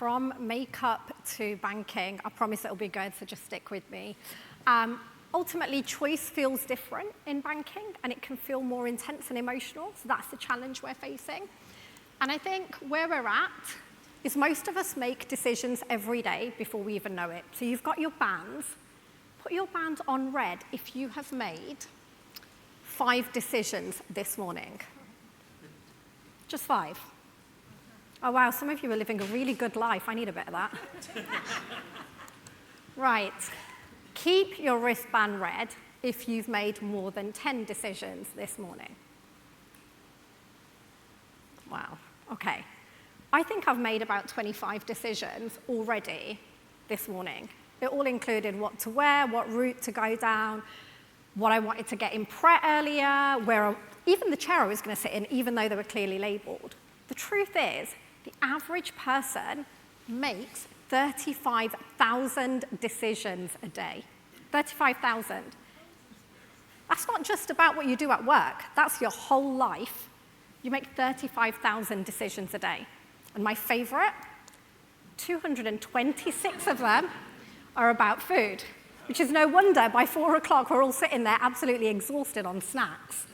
from makeup to banking. I promise it'll be good, so just stick with me. Ultimately, choice feels different in banking, and it can feel more intense and emotional, so that's the challenge we're facing. And I think where we're at is most of us make decisions every day before we even know it. So you've got your bands. Put your band on red if you have made 5 decisions this morning. Just 5. Oh, wow, some of you are living a really good life. I need a bit of that. Right. Keep your wristband red if you've made more than 10 decisions this morning. Wow, okay. I think I've made about 25 decisions already this morning. It all included what to wear, what route to go down, what I wanted to get in prep earlier, even the chair I was going to sit in, even though they were clearly labeled. The truth is, the average person makes 35,000 decisions a day. 35,000. That's not just about what you do at work. That's your whole life. You make 35,000 decisions a day. And my favorite, 226 of them are about food, which is no wonder by 4 o'clock we're all sitting there absolutely exhausted on snacks.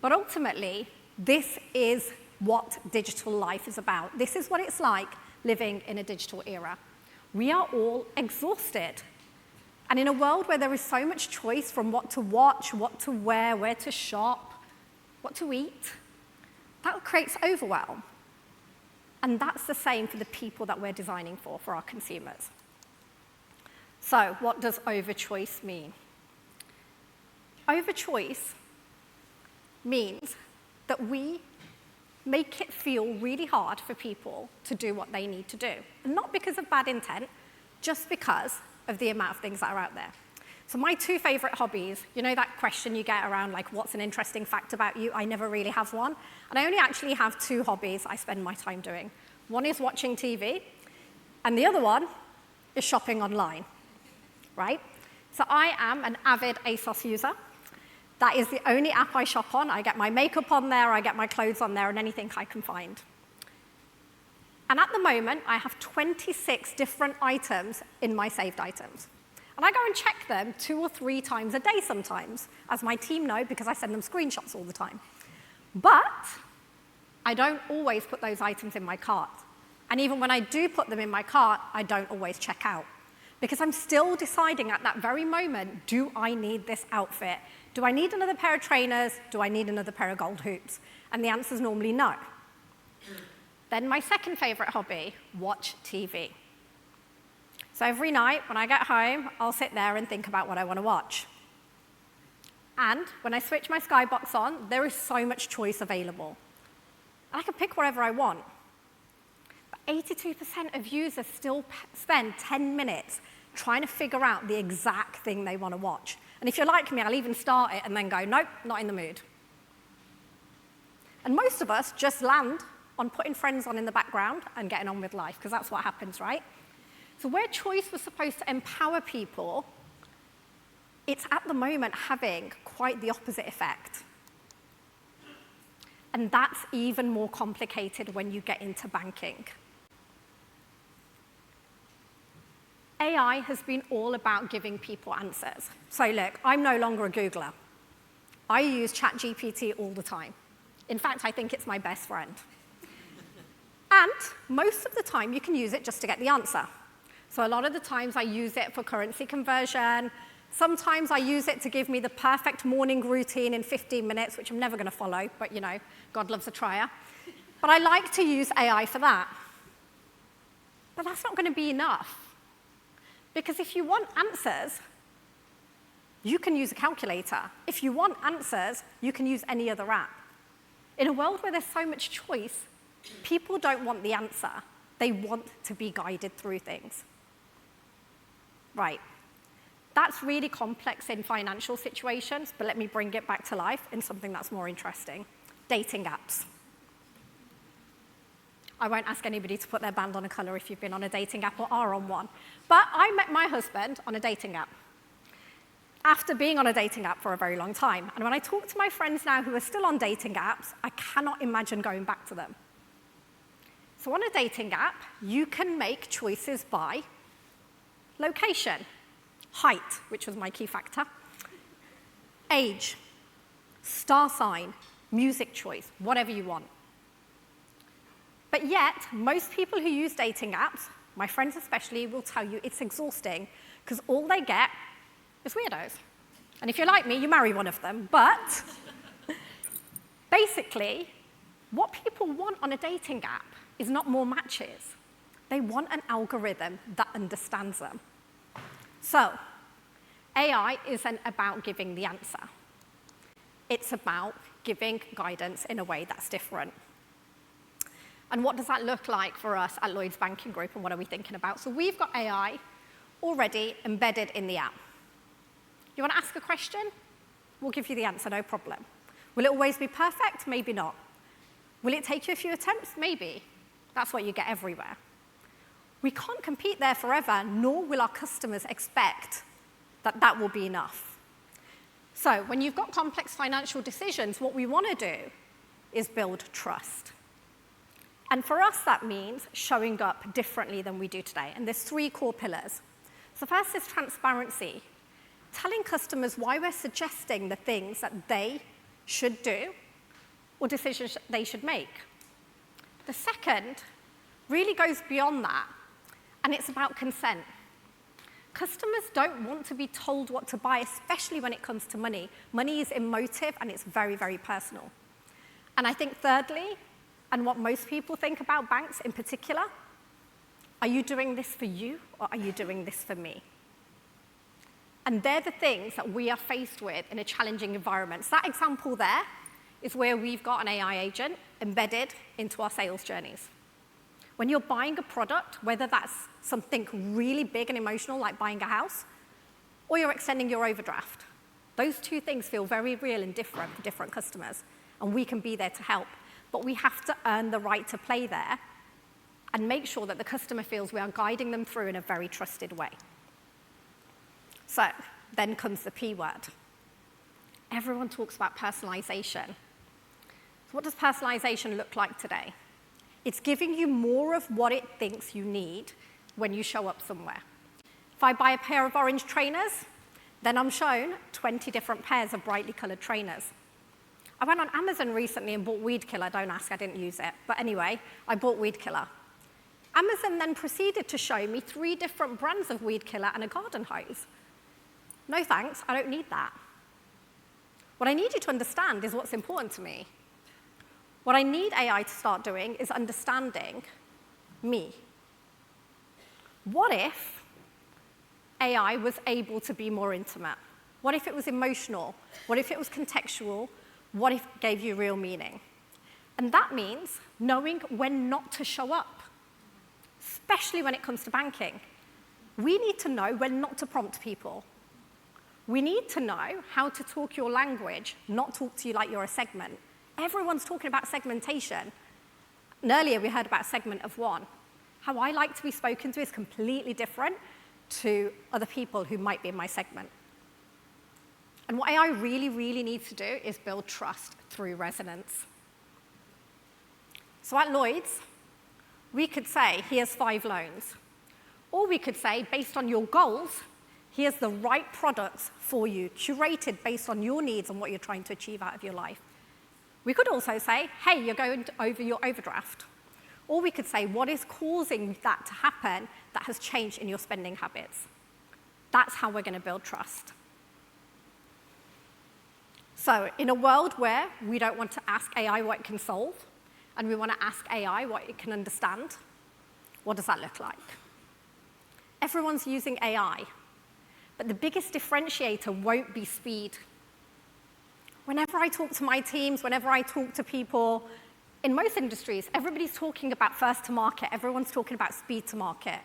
But ultimately, this is what digital life is about. This is what it's like living in a digital era. We are all exhausted. And in a world where there is so much choice from what to watch, what to wear, where to shop, what to eat, that creates overwhelm. And that's the same for the people that we're designing for our consumers. So what does overchoice mean? Overchoice means that we make it feel really hard for people to do what they need to do. And not because of bad intent, just because of the amount of things that are out there. So my 2 favorite hobbies, you know that question you get around, like, what's an interesting fact about you? I never really have one. And I only actually have 2 hobbies I spend my time doing. One is watching TV, and the other one is shopping online, right? So I am an avid ASOS user. That is the only app I shop on. I get my makeup on there, I get my clothes on there, and anything I can find. And at the moment, I have 26 different items in my saved items. And I go and check them 2 or 3 times a day sometimes, as my team know, because I send them screenshots all the time. But I don't always put those items in my cart. And even when I do put them in my cart, I don't always check out. Because I'm still deciding at that very moment, do I need this outfit? Do I need another pair of trainers? Do I need another pair of gold hoops? And the answer is normally no. Then my second favorite hobby, watch TV. So every night when I get home, I'll sit there and think about what I want to watch. And when I switch my Skybox on, there is so much choice available. And I can pick whatever I want. But 82% of users still spend 10 minutes trying to figure out the exact thing they want to watch. And if you're like me, I'll even start it and then go, nope, not in the mood. And most of us just land on putting Friends on in the background and getting on with life, because that's what happens, right? So where choice was supposed to empower people, it's at the moment having quite the opposite effect. And that's even more complicated when you get into banking. AI has been all about giving people answers. So look, I'm no longer a Googler. I use ChatGPT all the time. In fact, I think it's my best friend. And most of the time, you can use it just to get the answer. So a lot of the times, I use it for currency conversion. Sometimes I use it to give me the perfect morning routine in 15 minutes, which I'm never going to follow, but you know, God loves a trier. But I like to use AI for that. But that's not going to be enough. Because if you want answers, you can use a calculator. If you want answers, you can use any other app. In a world where there's so much choice, people don't want the answer. They want to be guided through things. Right. That's really complex in financial situations, but let me bring it back to life in something that's more interesting. Dating apps. I won't ask anybody to put their band on a color if you've been on a dating app or are on one. But I met my husband on a dating app after being on a dating app for a very long time. And when I talk to my friends now who are still on dating apps, I cannot imagine going back to them. So on a dating app, you can make choices by location, height, which was my key factor, age, star sign, music choice, whatever you want. But yet, most people who use dating apps, my friends especially, will tell you it's exhausting because all they get is weirdos. And if you're like me, you marry one of them. But basically, what people want on a dating app is not more matches. They want an algorithm that understands them. So AI isn't about giving the answer. It's about giving guidance in a way that's different. And what does that look like for us at Lloyds Banking Group, and what are we thinking about? So we've got AI already embedded in the app. You want to ask a question? We'll give you the answer, no problem. Will it always be perfect? Maybe not. Will it take you a few attempts? Maybe. That's what you get everywhere. We can't compete there forever, nor will our customers expect that that will be enough. So when you've got complex financial decisions, what we want to do is build trust. And for us, that means showing up differently than we do today. And there's 3 core pillars. So first is transparency, telling customers why we're suggesting the things that they should do or decisions they should make. The second really goes beyond that, and it's about consent. Customers don't want to be told what to buy, especially when it comes to money. Money is emotive, and it's very, very personal. And I think thirdly, and what most people think about banks in particular, are you doing this for you, or are you doing this for me? And they're the things that we are faced with in a challenging environment. So that example there is where we've got an AI agent embedded into our sales journeys. When you're buying a product, whether that's something really big and emotional like buying a house, or you're extending your overdraft, those 2 things feel very real and different for different customers, and we can be there to help. But we have to earn the right to play there and make sure that the customer feels we are guiding them through in a very trusted way. So then comes the P word. Everyone talks about personalization. So what does personalization look like today? It's giving you more of what it thinks you need when you show up somewhere. If I buy a pair of orange trainers, then I'm shown 20 different pairs of brightly colored trainers. I went on Amazon recently and bought weed killer. Don't ask, I didn't use it. But anyway, I bought weed killer. Amazon then proceeded to show me 3 different brands of weed killer and a garden hose. No thanks, I don't need that. What I need you to understand is what's important to me. What I need AI to start doing is understanding me. What if AI was able to be more intimate? What if it was emotional? What if it was contextual? What if it gave you real meaning? And that means knowing when not to show up, especially when it comes to banking. We need to know when not to prompt people. We need to know how to talk your language, not talk to you like you're a segment. Everyone's talking about segmentation. And earlier we heard about segment of 1. How I like to be spoken to is completely different to other people who might be in my segment. And what AI really, really needs to do is build trust through resonance. So at Lloyds, we could say, here's 5 loans. Or we could say, based on your goals, here's the right products for you, curated based on your needs and what you're trying to achieve out of your life. We could also say, hey, you're going over your overdraft. Or we could say, what is causing that to happen that has changed in your spending habits? That's how we're going to build trust. So in a world where we don't want to ask AI what it can solve, and we want to ask AI what it can understand, what does that look like? Everyone's using AI, but the biggest differentiator won't be speed. Whenever I talk to my teams, whenever I talk to people, in most industries, everybody's talking about first to market, everyone's talking about speed to market.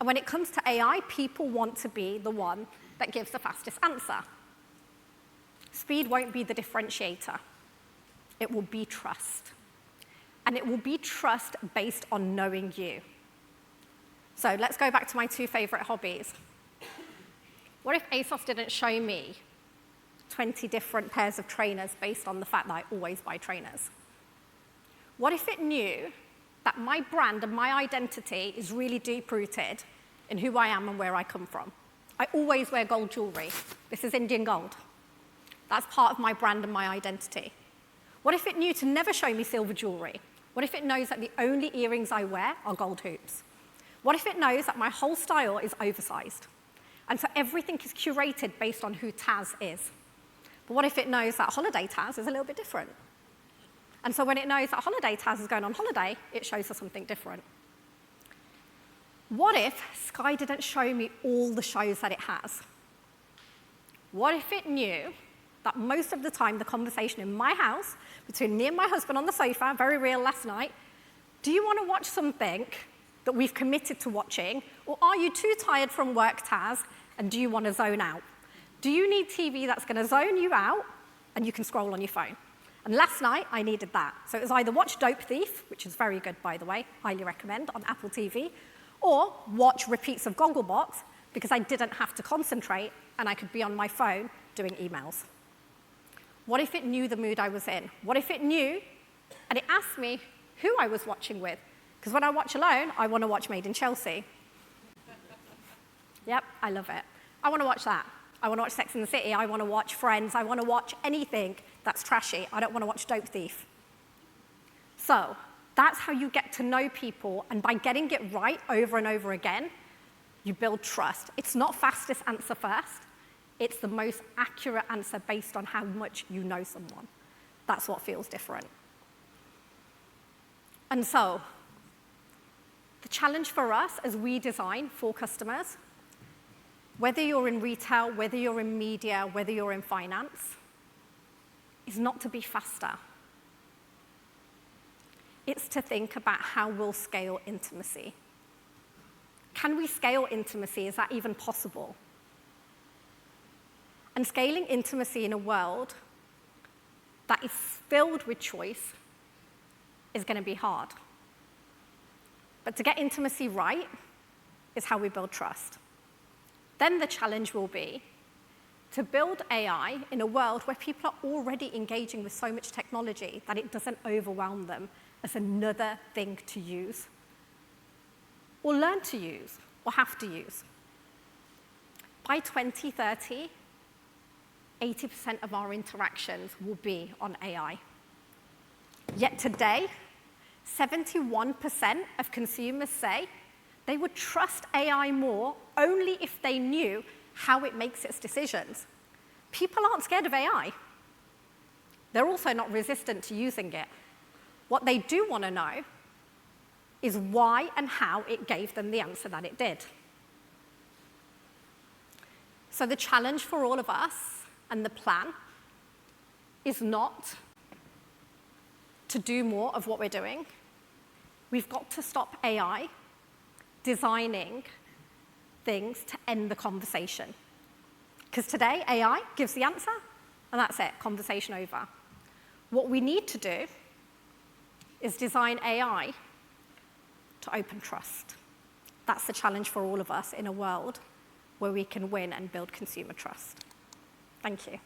And when it comes to AI, people want to be the one that gives the fastest answer. Speed won't be the differentiator. It will be trust. And it will be trust based on knowing you. So let's go back to my 2 favorite hobbies. What if ASOS didn't show me 20 different pairs of trainers based on the fact that I always buy trainers? What if it knew that my brand and my identity is really deep-rooted in who I am and where I come from. I always wear gold jewelry. This is Indian gold. That's part of my brand and my identity. What if it knew to never show me silver jewelry? What if it knows that the only earrings I wear are gold hoops? What if it knows that my whole style is oversized? And so everything is curated based on who Taz is. But what if it knows that holiday Taz is a little bit different? And so when it knows that holiday Taz is going on holiday, it shows us something different. What if Sky didn't show me all the shows that it has? What if it knew that most of the time the conversation in my house between me and my husband on the sofa, very real last night, do you want to watch something that we've committed to watching, or are you too tired from work, Taz, and do you want to zone out? Do you need TV that's going to zone you out and you can scroll on your phone? And last night, I needed that. So it was either watch Dope Thief, which is very good, by the way, highly recommend, on Apple TV, or watch repeats of Gogglebox, because I didn't have to concentrate and I could be on my phone doing emails. What if it knew the mood I was in? What if it knew and it asked me who I was watching with? Because when I watch alone, I want to watch Made in Chelsea. Yep, I love it. I want to watch that. I want to watch Sex and the City. I want to watch Friends. I want to watch anything that's trashy. I don't want to watch Dope Thief. So that's how you get to know people, and by getting it right over and over again, you build trust. It's not fastest answer first. It's the most accurate answer based on how much you know someone. That's what feels different. And so the challenge for us as we design for customers, whether you're in retail, whether you're in media, whether you're in finance, is not to be faster. It's to think about how we'll scale intimacy. Can we scale intimacy? Is that even possible? And scaling intimacy in a world that is filled with choice is going to be hard. But to get intimacy right is how we build trust. Then the challenge will be to build AI in a world where people are already engaging with so much technology that it doesn't overwhelm them as another thing to use, or learn to use, or have to use. By 2030, 80% of our interactions will be on AI. Yet today, 71% of consumers say they would trust AI more only if they knew how it makes its decisions. People aren't scared of AI. They're also not resistant to using it. What they do want to know is why and how it gave them the answer that it did. So the challenge for all of us and the plan is not to do more of what we're doing. We've got to stop AI designing things to end the conversation. Because today, AI gives the answer, and that's it, conversation over. What we need to do is design AI to open trust. That's the challenge for all of us in a world where we can win and build consumer trust. Thank you.